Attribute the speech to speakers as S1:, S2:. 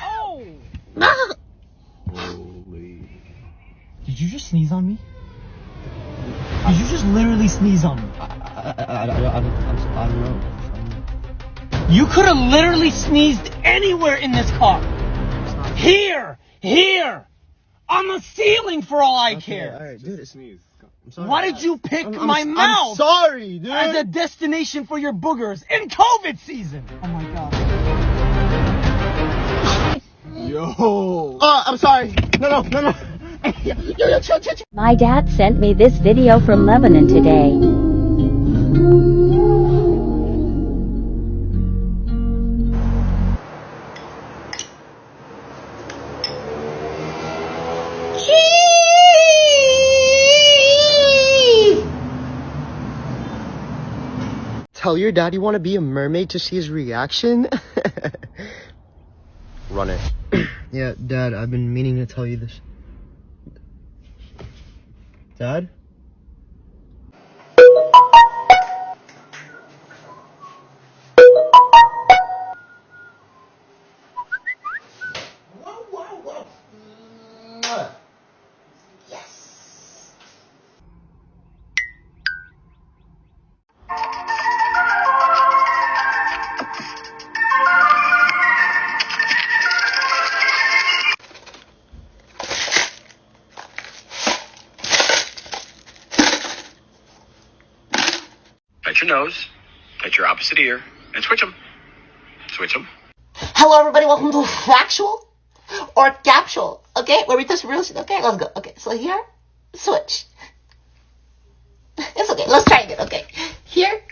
S1: Oh!
S2: Holy.
S1: Did you just sneeze on me? Did you just literally sneeze on me?
S2: I don't know.
S1: You could have literally sneezed anywhere in this car. Here! On the ceiling for all I care.
S2: Alright, dude, sneeze. I'm sorry.
S1: Why did you pick my mouth
S2: I'm sorry, dude.
S1: as a destination for your boogers in COVID season? Oh my god.
S2: Yo. I'm sorry. No. Yo, chill.
S3: My dad sent me this video from Lebanon today.
S2: Tell your dad you want to be a mermaid to see his reaction? Run it. Yeah, Dad, I've been meaning to tell you this. Dad? Whoa. Yes.
S4: Touch your nose, touch your opposite ear, and switch them. Switch them.
S5: Hello, everybody. Welcome to Factual or Capsule. Okay, where we touch real shit. Okay, let's go. Okay, so here, switch. It's okay. Let's try again. Okay, here,